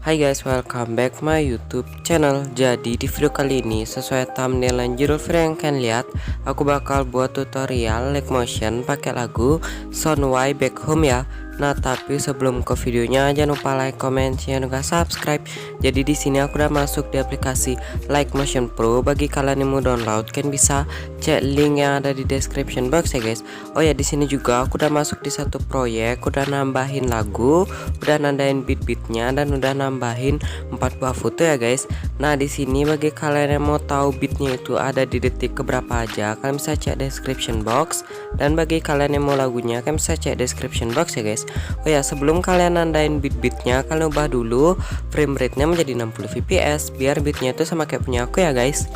Hai guys, welcome back my YouTube channel. Jadi di video kali ini sesuai thumbnail dan judul video yang kalian lihat, aku bakal buat tutorial live motion pakai lagu Sound Way Back Home ya. Nah, tapi sebelum ke videonya jangan lupa like, comment, share, dan juga subscribe. Jadi di sini aku udah masuk di aplikasi Live Motion Pro. Bagi kalian yang mau download, kalian bisa cek link yang ada di description box ya guys. Oh ya, di sini juga aku udah masuk di satu proyek, udah nambahin lagu, udah nandain beat-beatnya, dan udah nambahin 4 buah foto ya guys. Nah, di sini bagi kalian yang mau tahu beatnya itu ada di detik keberapa aja, kalian bisa cek description box. Dan bagi kalian yang mau lagunya, kalian bisa cek description box ya guys. Oh ya, sebelum kalian nandain beat-beatnya, kalian ubah dulu frame rate-nya menjadi 60 fps biar beatnya itu sama kayak punya aku ya guys.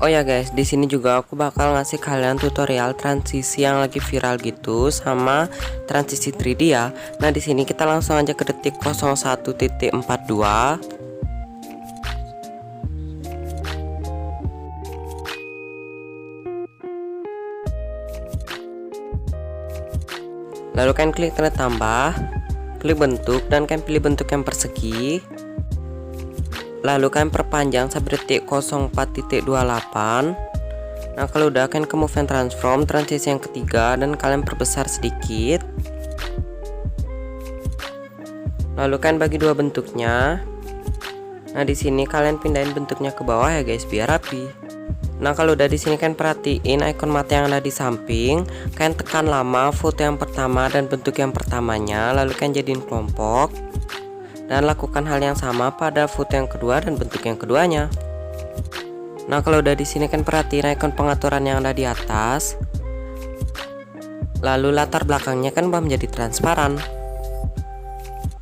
Oh ya guys, di sini juga aku bakal ngasih kalian tutorial transisi yang lagi viral gitu sama transisi 3D ya. Nah, di sini kita langsung aja ke detik 01.42. Lalu kalian klik tanda tambah, klik bentuk, dan kalian pilih bentuk yang persegi. Lalu kalian perpanjang sampai detik 04.28. Nah, kalau udah kalian ke move and transform transisi yang ketiga dan kalian perbesar sedikit. Lalu kalian bagi dua bentuknya. Nah, di sini kalian pindahin bentuknya ke bawah ya guys biar rapi. Nah, kalau udah di sini kan perhatiin ikon mata yang ada di samping, kalian tekan lama foto yang pertama dan bentuk yang pertamanya, lalu kalian jadiin kelompok dan lakukan hal yang sama pada foto yang kedua dan bentuk yang keduanya. Nah, kalau udah di sini kan perhatiin ikon pengaturan yang ada di atas, lalu latar belakangnya kan menjadi transparan.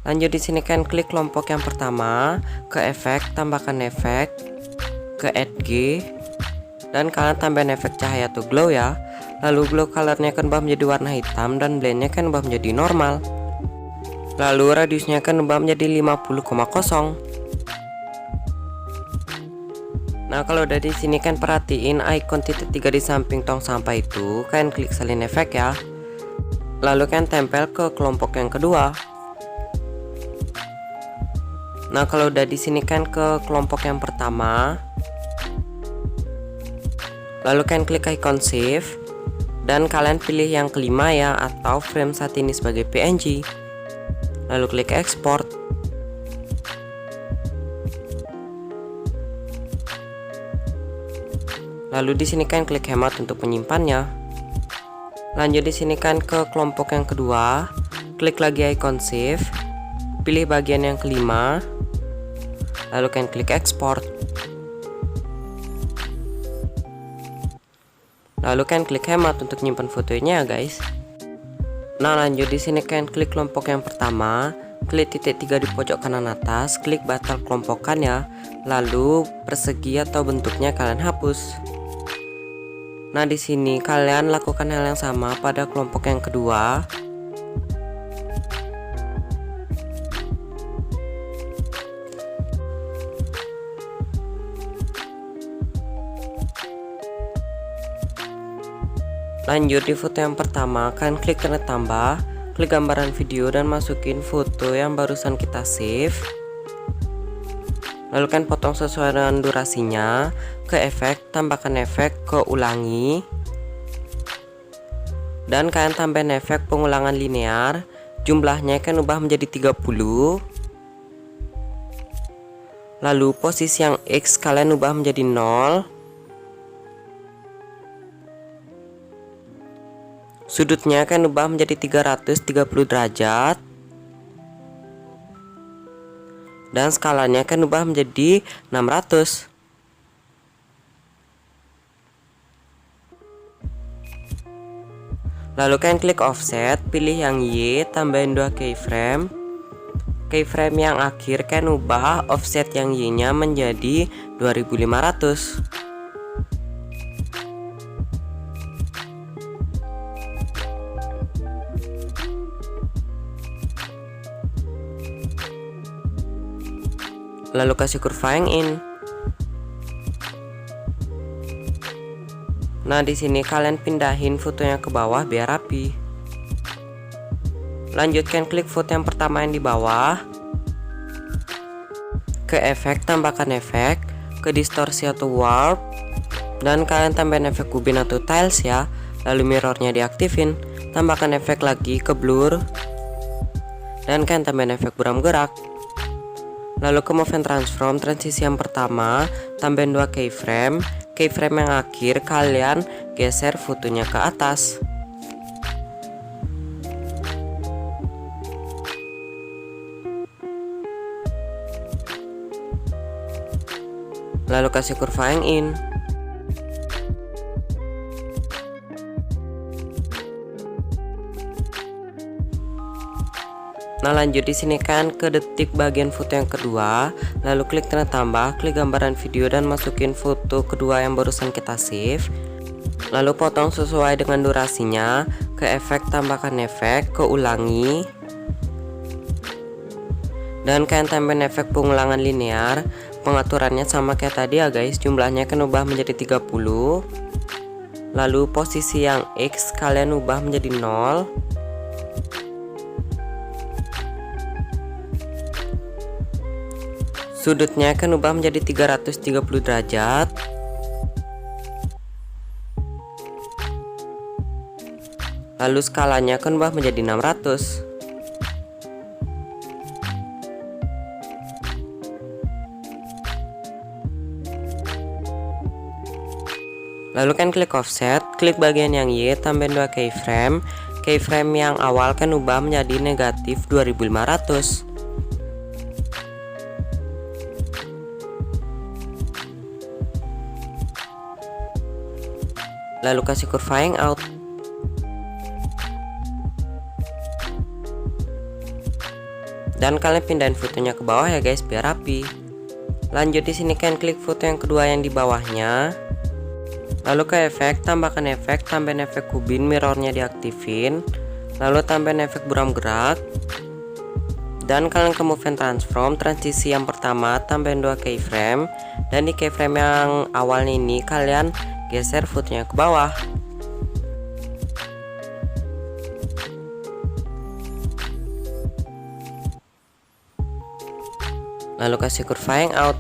Lanjut di sini kan klik kelompok yang pertama, ke efek, tambahkan efek, ke add G, dan kalian tambahin efek cahaya atau glow ya. Lalu glow colornya kan ubah menjadi warna hitam dan blendnya kan ubah menjadi normal. Lalu radiusnya kan ubah menjadi 50,0. Nah, kalau udah di sini kan perhatiin ikon titik 3 di samping tong sampah itu, kalian klik salin efek ya. Lalu kalian tempel ke kelompok yang kedua. Nah, kalau udah di sini kan ke kelompok yang pertama, lalu kalian klik icon save dan kalian pilih yang kelima ya, atau frame saat ini sebagai PNG. Lalu klik export. Lalu di sini kan klik hemat untuk menyimpannya. Lanjut di sini kan ke kelompok yang kedua, klik lagi icon save, pilih bagian yang kelima, lalu kan klik export. Lalu kan klik hemat untuk nyimpan fotonya ya guys. Nah, lanjut di sini kan klik kelompok yang pertama, klik titik 3 di pojok kanan atas, klik batal kelompokan ya. Lalu persegi atau bentuknya kalian hapus. Nah, di sini kalian lakukan hal yang sama pada kelompok yang kedua. Lanjut di foto yang pertama, kalian klik tanda tambah, klik gambaran video dan masukin foto yang barusan kita save. Lalu kalian potong sesuai dengan durasinya, ke efek, tambahkan efek, ke ulangi, dan kalian tambahin efek pengulangan linear, jumlahnya kan ubah menjadi 30. Lalu posisi yang X kalian ubah menjadi 0. Sudutnya akan ubah menjadi 330 derajat. Dan skalanya akan ubah menjadi 600. Lalu kalian klik offset, pilih yang Y, tambahin 2 keyframe. Keyframe yang akhir kalian ubah offset yang Y nya menjadi 2500. Lalu kasih kurva yang in. Nah, di sini kalian pindahin fotonya ke bawah biar rapi. Lanjutkan klik foto yang pertama yang di bawah. ke efek tambahkan efek, ke distorsi atau warp, dan kalian tambahin efek kubin atau tiles ya. Lalu mirrornya diaktifin, tambahkan efek lagi ke blur, dan kalian tambahin efek buram gerak. Lalu ke move and transform, transisi yang pertama tambahin 2 keyframe. Keyframe yang akhir kalian geser fotonya ke atas. Lalu kasih kurva yang in. Nah lanjut di sini kan ke detik bagian foto yang kedua, lalu klik tanda tambah, klik gambaran video dan masukin foto kedua yang barusan kita save. Lalu potong sesuai dengan durasinya, ke efek tambahkan efek, ke ulangi, dan kalian tambahin efek pengulangan linear. Pengaturannya sama kayak tadi ya guys, jumlahnya kan ubah menjadi 30. Lalu posisi yang X kalian ubah menjadi 0. Sudutnya kan ubah menjadi 330 derajat. Lalu skalanya kan ubah menjadi 600. Lalu kan klik offset, klik bagian yang Y, tambahin 2 keyframe. Keyframe yang awal kan ubah menjadi negatif 2500. Lalu kasih kurva yang out. Dan kalian pindahin fotonya ke bawah ya guys biar rapi. Lanjut di sini kan klik foto yang kedua yang di bawahnya. Lalu ke efek, tambahkan efek, tambahin efek kubin, mirrornya diaktifin. Lalu tambahin efek buram gerak. Dan kalian ke move and transform, transisi yang pertama tambahin 2 keyframe. Dan di keyframe yang awalnya ini kalian geser footnya ke bawah. Lalu kasih kurva yang out.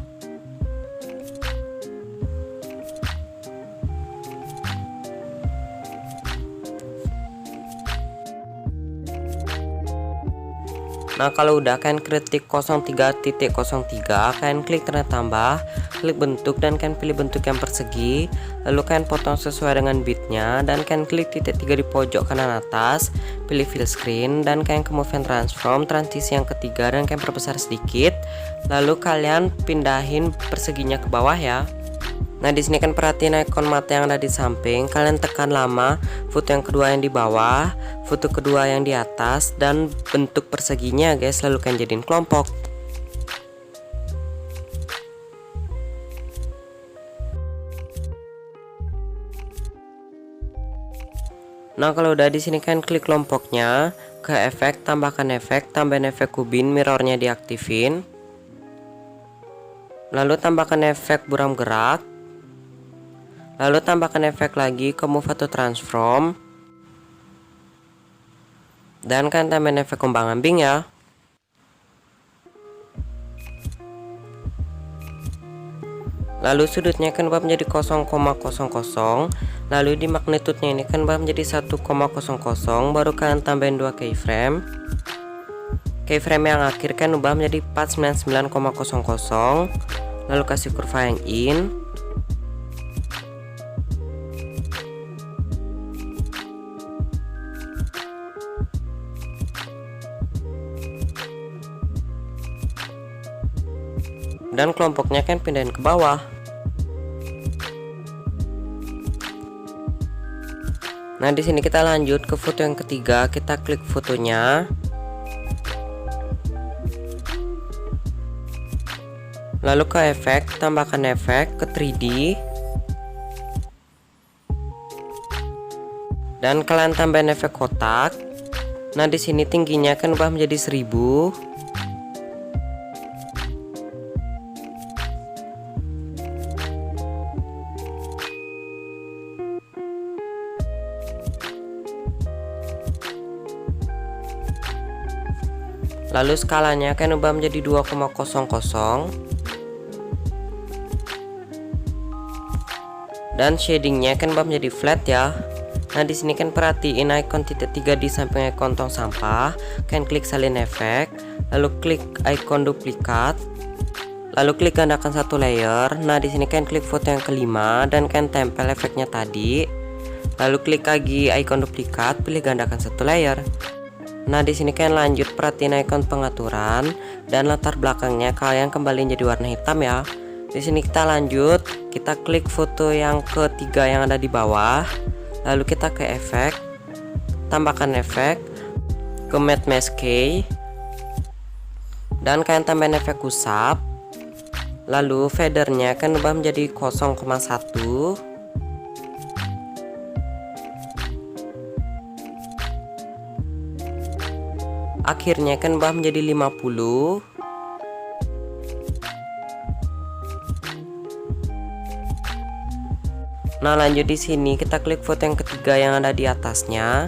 Nah kalau udah kalian ketik 03.03, kalian klik tanda tambah, klik bentuk dan kalian pilih bentuk yang persegi. Lalu kalian potong sesuai dengan bitnya dan kalian klik titik 3 di pojok kanan atas, pilih fill screen dan kalian ke move and transform, transisi yang ketiga dan kalian perbesar sedikit. Lalu kalian pindahin perseginya ke bawah ya. Nah di sini kan perhatiin ikon mata yang ada di samping, kalian tekan lama foto yang kedua yang di bawah, foto kedua yang di atas, dan bentuk perseginya guys, lalu kalian jadiin kelompok. Nah kalau udah di sini kan klik kelompoknya, ke efek, tambahkan efek, tambahin efek kubin, mirrornya diaktifin. Lalu tambahkan efek buram gerak. Lalu tambahkan efek lagi ke move atau transform. Dan kan tambahin efek kembang ambing ya. Lalu sudutnya kan ubah menjadi 0,00. Lalu di magnitude-nya ini kan ubah menjadi 1,00. Baru kalian tambahin 2 keyframe. Keyframe yang akhir kan ubah menjadi 499,00. Lalu kasih kurva yang in. Dan kelompoknya kan pindahin ke bawah. Nah di sini kita lanjut ke foto yang ketiga, kita klik fotonya. Lalu ke efek, tambahkan efek ke 3D. Dan kalian tambahin efek kotak. Nah di sini tingginya kan ubah menjadi 1000. Lalu skalanya kan ubah menjadi 2,00. Dan shadingnya kan ubah menjadi flat ya. Nah di sini kan perhatiin icon titik 3 di samping icon tong sampah, kan klik salin efek, lalu klik icon duplikat, lalu klik gandakan satu layer. Nah di sini kan klik foto yang kelima dan kan tempel efeknya tadi. Lalu klik lagi icon duplikat, pilih gandakan satu layer. Nah di sini kan lanjut perhatiin icon pengaturan dan latar belakangnya kalian kembali jadi warna hitam ya. Di sini kita lanjut, kita klik foto yang ketiga yang ada di bawah. Lalu kita ke efek, tambahkan efek, ke matte mask key, dan kalian tambahin efek usap. Lalu fadernya kan ubah menjadi 0,1. Akhirnya kan ubah menjadi 50. Nah lanjut di sini kita klik foto yang ketiga yang ada di atasnya,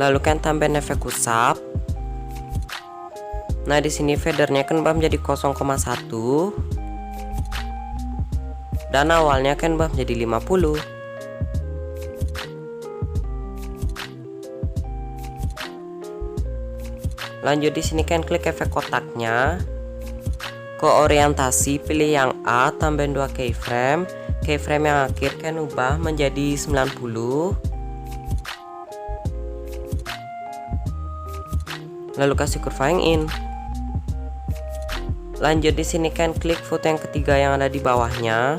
lalu kan tambahin efek usap. Nah di sini fadernya kan ubah menjadi 0,1 dan awalnya kan ubah menjadi 50. Lanjut di sini kan klik efek kotaknya, ke orientasi pilih yang A, tambahin 2 keyframe. Keyframe yang akhir kan ubah menjadi 90. Lalu kasih kurva yang in. Lanjut di sini kan klik foto yang ketiga yang ada di bawahnya.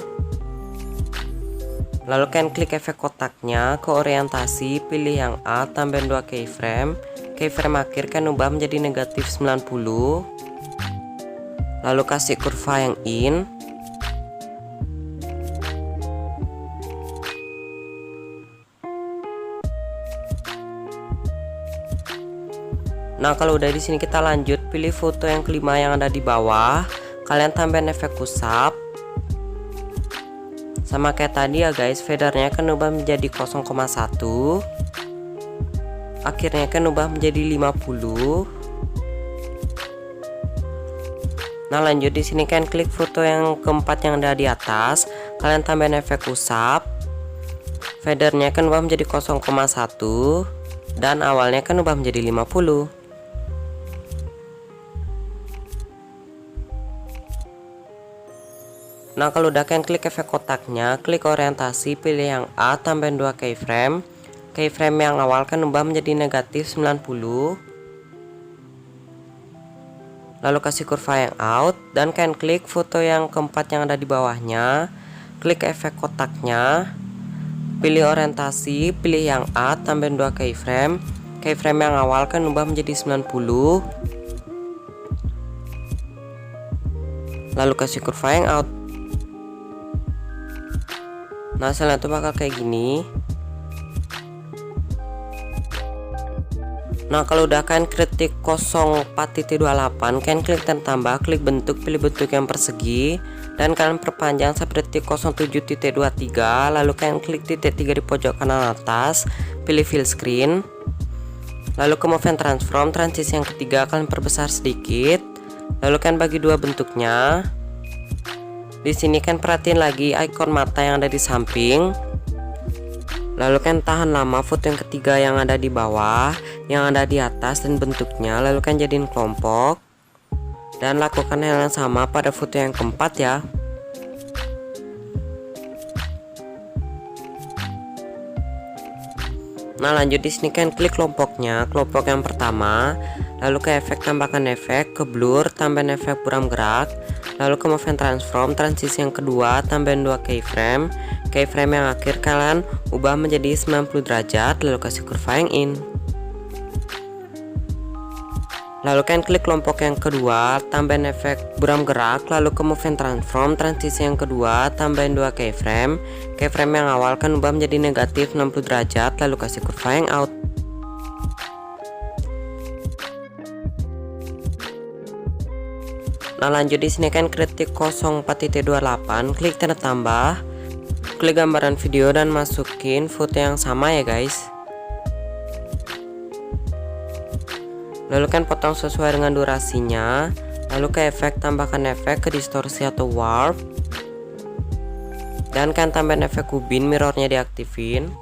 Lalu kan klik efek kotaknya, ke orientasi pilih yang A, tambahin 2 keyframe. Keyframe akhir kan ubah menjadi negatif 90. Lalu kasih kurva yang in. Nah kalau udah di sini kita lanjut pilih foto yang kelima yang ada di bawah. Kalian tambahin efek usap. Sama kayak tadi ya guys, fadernya kan ubah menjadi 0,1. Akhirnya kan ubah menjadi 50. Nah lanjut di sini kan klik foto yang keempat yang ada di atas. Kalian tambahin efek usap. Fadernya kan ubah menjadi 0,1 dan awalnya kan ubah menjadi 50. Nah kalau udah kan klik efek kotaknya, klik orientasi, pilih yang A, tambahin 2 keyframe. Keyframe yang awal kan ubah menjadi negatif 90. Lalu kasih kurva yang out dan kan klik foto yang keempat yang ada di bawahnya. Klik efek kotaknya, pilih orientasi, pilih yang A, tambahin 2 keyframe. Keyframe yang awal kan ubah menjadi 90. Lalu kasih kurva yang out. Nah hasilnya itu bakal kayak gini. Nah kalau udah kan ketik 04.28 kan klik tambah, klik bentuk, pilih bentuk yang persegi dan kalian perpanjang sampai detik 07.23. Lalu kalian klik titik 3 di pojok kanan atas, pilih fill screen. Lalu ke move and transform, transisi yang ketiga kalian perbesar sedikit. Lalu kan bagi dua bentuknya. Di sini kan perhatiin lagi icon mata yang ada di samping. Lalu kan tahan lama foto yang ketiga yang ada di bawah, yang ada di atas dan bentuknya. Lalu kan jadiin kelompok dan lakukan hal yang sama pada foto yang keempat ya. Nah lanjut di sini kan klik kelompoknya, kelompok yang pertama. Lalu ke efek, tambahkan efek, ke blur, tambahin efek buram gerak. Lalu ke move and transform, transisi yang kedua, tambahin 2 keyframe. Keyframe yang akhir kalian ubah menjadi 90 derajat. Lalu kasih kurva yang in. Lalu kan klik kelompok yang kedua, tambahin efek buram gerak. Lalu ke move and transform, transisi yang kedua, tambahin 2 keyframe. Keyframe yang awal kan ubah menjadi negatif 60 derajat. Lalu kasih kurva yang out. Nah lanjut di sini kan ketik 04.28, klik tanda tambah, klik gambaran video dan masukin foto yang sama ya guys. Lalu kan potong sesuai dengan durasinya. Lalu ke efek, tambahkan efek ke distorsi atau warp. Dan kan tambahin efek ubin, mirrornya diaktifin.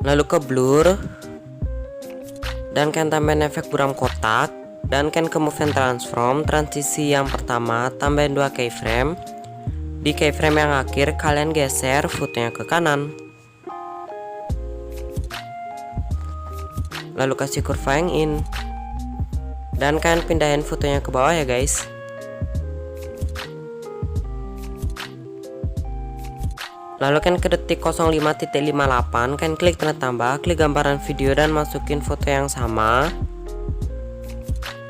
Lalu ke blur. Dan kan tambahin efek buram kotak. Dan kan ke move and transform. Transisi yang pertama tambahin 2 keyframe. Di keyframe yang akhir kalian geser footnya ke kanan. Lalu kasih kurva yang in. Dan kalian pindahin fotonya ke bawah ya guys. Lalu kan ke detik 05.58 kan klik tanda tambah, klik gambaran video dan masukin foto yang sama.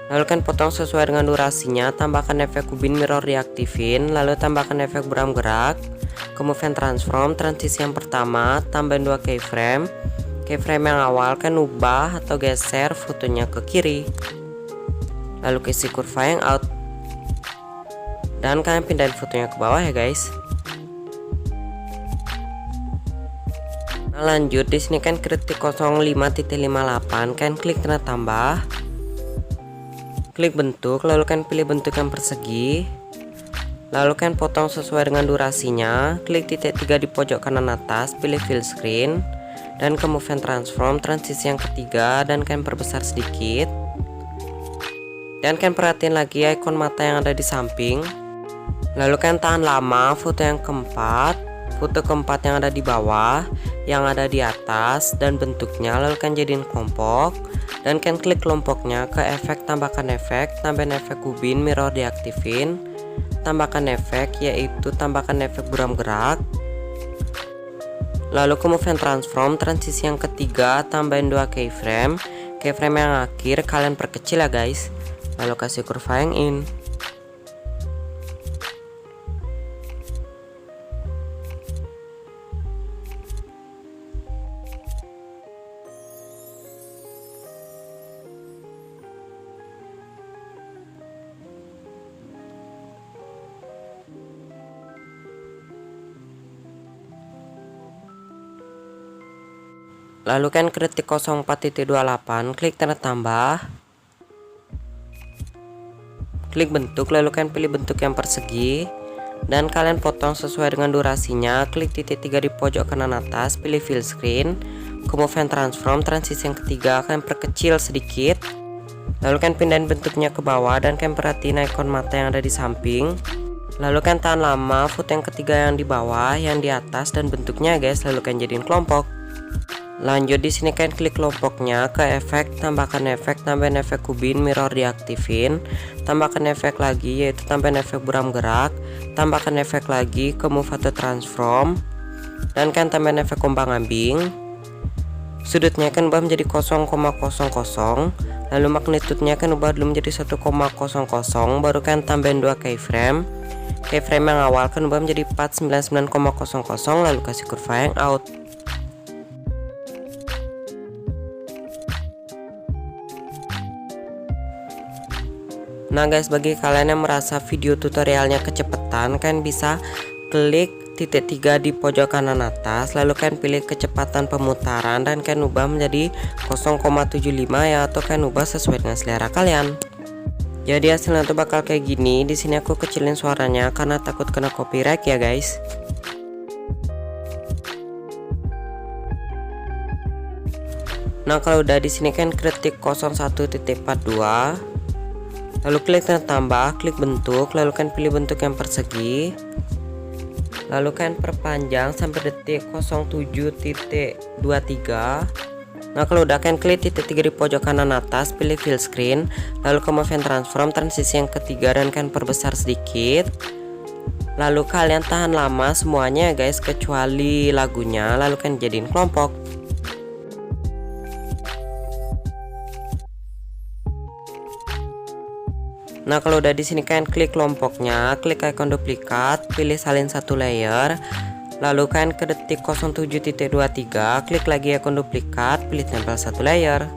Lalu kan potong sesuai dengan durasinya, tambahkan efek ubin mirror diaktifin, lalu tambahkan efek buram gerak, ke move and transform. Transisi yang pertama tambahin 2 keyframe. Keyframe yang awal kan ubah atau geser fotonya ke kiri. Lalu kasih kurva yang out. Dan kalian pindahin fotonya ke bawah ya guys. Nah, lanjut di sini kan ke detik 05.58 kan klik tanda tambah, klik bentuk, lalu kan pilih bentuk yang persegi, lalu kan potong sesuai dengan durasinya, klik titik 3 di pojok kanan atas, pilih fill screen, dan ke move and transform. Transisi yang ketiga dan kan perbesar sedikit, dan kan perhatiin lagi ikon mata yang ada di samping. Lalu kan tahan lama foto yang keempat, foto keempat yang ada di bawah, yang ada di atas, dan bentuknya. Lalu kan jadiin kelompok, dan kan klik kelompoknya, ke efek, tambahkan efek, tambahin efek ubin mirror diaktifin, tambahkan efek yaitu tambahkan efek buram gerak, lalu ke move and transform. Transisi yang ketiga tambahin 2 keyframe. Keyframe yang akhir kalian perkecil ya guys, lalu kasih kurva yang in. Lalu kan ke detik 04.28 klik tanda tambah, klik bentuk, lalu kan pilih bentuk yang persegi, dan kalian potong sesuai dengan durasinya, klik titik 3 di pojok kanan atas, pilih fill screen, ke move and transform. Transisi yang ketiga kalian perkecil sedikit, lalu kan pindahin bentuknya ke bawah, dan kalian perhatiin ikon mata yang ada di samping. Lalu kan tahan lama foto yang ketiga yang di bawah, yang di atas, dan bentuknya guys, lalu kan jadiin kelompok. Lanjut di sini kan klik kelompoknya, ke efek, tambahkan efek, tambahin efek ubin mirror diaktifin, tambahkan efek lagi yaitu tambahin efek buram gerak, tambahkan efek lagi ke move atau transform, dan kan tambahin efek ombang ambing. Sudutnya kan ubah menjadi 0,00, lalu magnitudenya kan ubah dulu menjadi 1,00, baru kan tambahin 2 keyframe. Keyframe yang awal kan ubah menjadi 499,00, lalu kasih kurva yang out. Nah guys, bagi kalian yang merasa video tutorialnya kecepatan, kan bisa klik titik 3 di pojok kanan atas, lalu kan pilih kecepatan pemutaran, dan kan ubah menjadi 0,75 ya, atau kan ubah sesuai dengan selera kalian. Jadi hasilnya tuh bakal kayak gini. Di sini aku kecilin suaranya karena takut kena copyright ya guys. Nah kalau udah di sini kan ketik 01.42. Lalu klik tanda tambah, klik bentuk, lalu kan pilih bentuk yang persegi, lalu kan perpanjang sampai detik 07.23. Nah kalau udah kan klik titik 3 di pojok kanan atas, pilih fill screen, lalu ke move and transform. Transisi yang ketiga dan kan perbesar sedikit, lalu kalian tahan lama semuanya ya guys kecuali lagunya, lalu kan jadiin kelompok. Nah kalau udah di sini kan klik kelompoknya, klik icon duplikat, pilih salin satu layer, lalu kan ke detik 07.23 klik lagi icon duplikat, pilih tempel satu layer.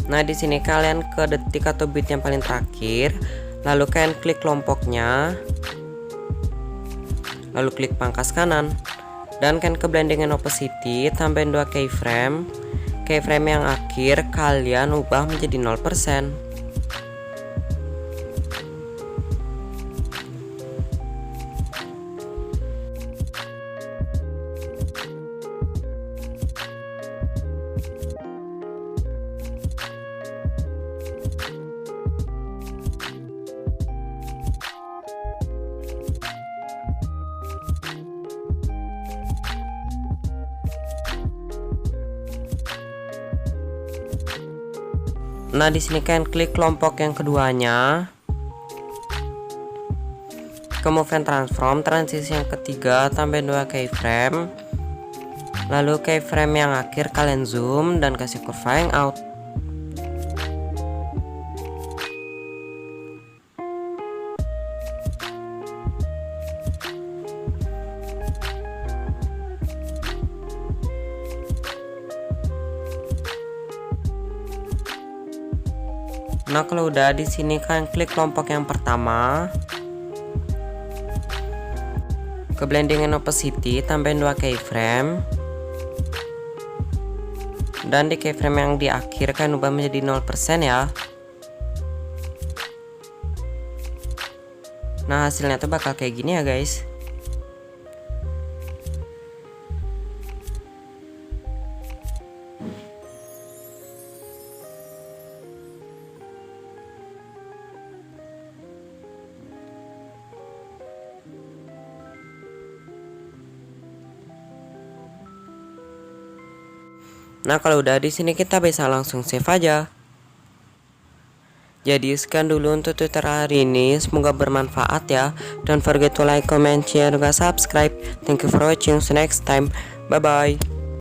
Nah di sini kalian ke detik atau bit yang paling terakhir, lalu kan klik kelompoknya, lalu klik pangkas kanan. Dan kan ke blending and opacity, tambahin 2 keyframe. Keyframe yang akhir kalian ubah menjadi 0%. Nah, di sini kalian klik kelompok yang keduanya. Ke move and transform, transisi yang ketiga, tambahin 2 keyframe. Lalu keyframe yang akhir kalian zoom dan kasih kurva yang out. Nah, kalau udah di sini kalian klik kelompok yang pertama. Ke blending and opacity, tambahin 2 keyframe. Dan di keyframe yang di akhir kalian ubah menjadi 0% ya. Nah, hasilnya tuh bakal kayak gini ya guys. Nah, kalau udah di sini kita bisa langsung save aja. Jadi sekian dulu untuk tutorial hari ini, semoga bermanfaat ya. Don't forget to like, comment, share, juga subscribe. Thank you for watching, see you next time. Bye bye.